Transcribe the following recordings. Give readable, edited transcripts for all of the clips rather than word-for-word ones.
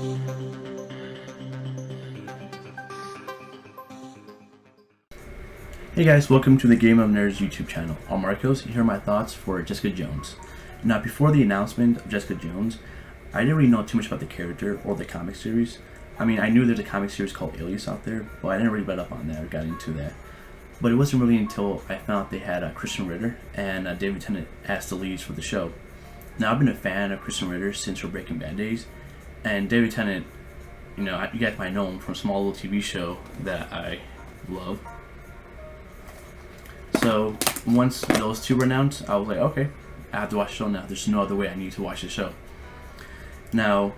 Hey guys, welcome to the Game of Nerds YouTube channel. I'm Marcos, and here are my thoughts for Jessica Jones. Now, before the announcement of Jessica Jones, I didn't really know too much about the character or the comic series. I mean, I knew there's a comic series called Alias out there, but I didn't really read up on that or got into that. But it wasn't really until I found out they had Krysten Ritter and David Tennant as the leads for the show. Now, I've been a fan of Krysten Ritter since her Breaking Bad days, and David Tennant, you guys might know him from a small little TV show that I love. So once those two were announced, I was like, okay, I have to watch the show now. There's no other way I need to watch the show. Now,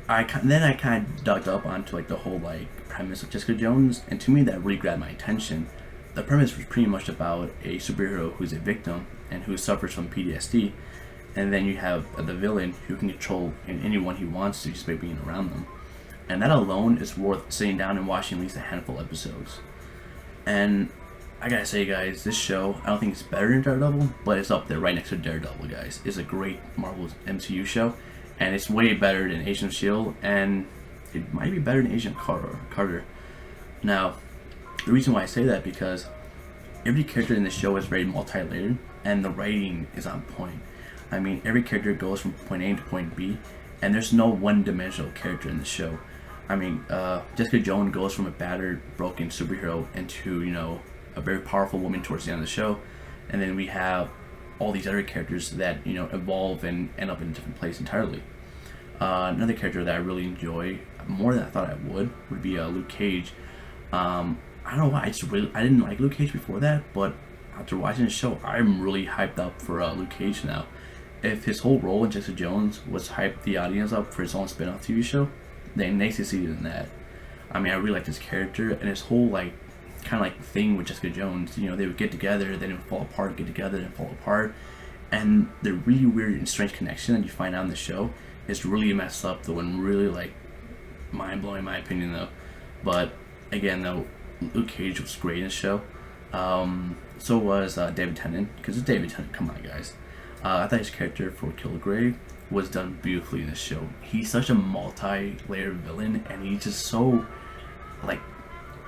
I kind of dug up onto like the whole premise of Jessica Jones, and to me that really grabbed my attention. The premise was pretty much about a superhero who's a victim and who suffers from PTSD, and then you have the villain who can control anyone he wants to just by being around them. And that alone is worth sitting down and watching at least a handful of episodes. And I gotta say, guys, this show, I don't think it's better than Daredevil, but it's up there right next to Daredevil, guys. It's a great Marvel MCU show, and it's way better than Agent of S.H.I.E.L.D., and it might be better than Agent Carter. Now, the reason why I say that because every character in the show is very multi-layered, and the writing is on point. I mean, every character goes from point A to point B, and there's no one-dimensional character in the show. I mean, Jessica Jones goes from a battered, broken superhero into, a very powerful woman towards the end of the show, and then we have all these other characters that evolve and end up in a different place entirely. Another character that I really enjoy more than I thought I would be Luke Cage. I don't know why I didn't like Luke Cage before that, but after watching the show, I'm really hyped up for Luke Cage now. If his whole role in Jessica Jones was hype the audience up for his own spin-off TV show, then they succeeded in that. I mean, I really liked his character and his whole kind of thing with Jessica Jones. They would get together, then it would fall apart, get together, then fall apart. And the really weird and strange connection that you find out in the show is really messed up though, and really mind-blowing in my opinion though. But again though, Luke Cage was great in the show. So was David Tennant, because it's David Tennant, come on guys. I thought his character for Kilgrave was done beautifully in this show. He's such a multi-layered villain, and he's just so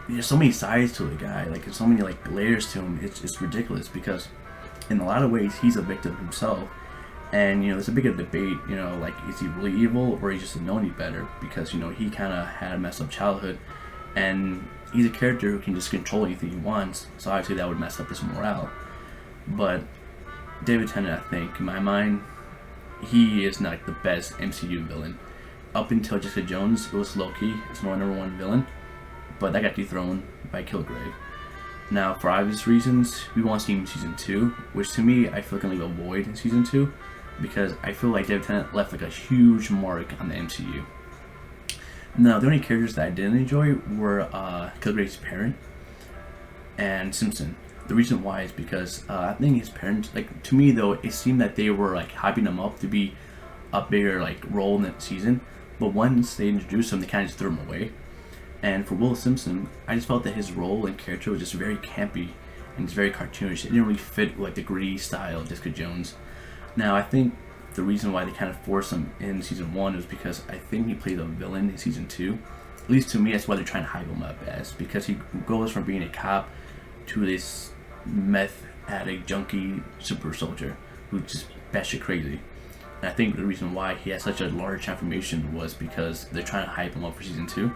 there's so many sides to the guy, there's so many layers to him. It's ridiculous because in a lot of ways he's a victim himself, and there's a big debate, is he really evil or he just didn't know any better, because he kind of had a messed up childhood, and he's a character who can just control anything he wants, so obviously that would mess up his morale. But David Tennant, I think in my mind, he is not the best MCU villain. Up until Jessica Jones, it was Loki as my number one villain, but that got dethroned by Kilgrave. Now, for obvious reasons, we want to see him in Season 2, which to me, I feel can leave a void in Season 2, because I feel like David Tennant left a huge mark on the MCU. Now, the only characters that I didn't enjoy were Kilgrave's parent and Simpson. The reason why is because I think his parents, to me though, it seemed that they were hyping him up to be a bigger role in that season, but once they introduced him, they kind of just threw him away. And for Will Simpson, I just felt that his role and character was just very campy and just very cartoonish. It didn't really fit with the gritty style of Jessica Jones. Now, I think the reason why they kind of forced him in Season 1 was because I think he played a villain in Season 2. At least to me, that's why they're trying to hype him up as, because he goes from being a cop to this meth addict, junkie, super soldier who's just batshit crazy. And I think the reason why he has such a large transformation was because they're trying to hype him up for Season 2.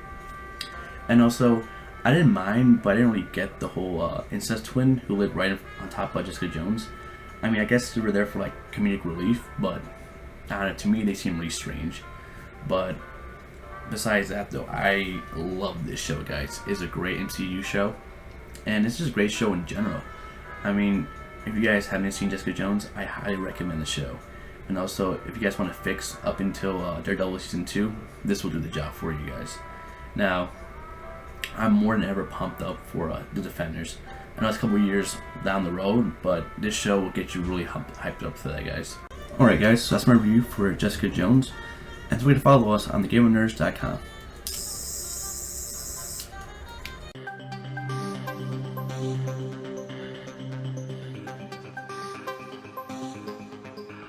And also, I didn't mind, but I didn't really get the whole incest twin who lived right on top of Jessica Jones. I mean, I guess they were there for comedic relief, but I don't know, to me they seem really strange. But besides that though, I love this show, guys. It's a great MCU show, and it's just a great show in general. I mean, if you guys haven't seen Jessica Jones, I highly recommend the show. And also, if you guys want to fix up until Daredevil Season 2, this will do the job for you guys. Now, I'm more than ever pumped up for The Defenders. I know it's a couple years down the road, but this show will get you really hyped up for that, guys. Alright guys, so that's my review for Jessica Jones, and so you can follow us on thegameofnerds.com.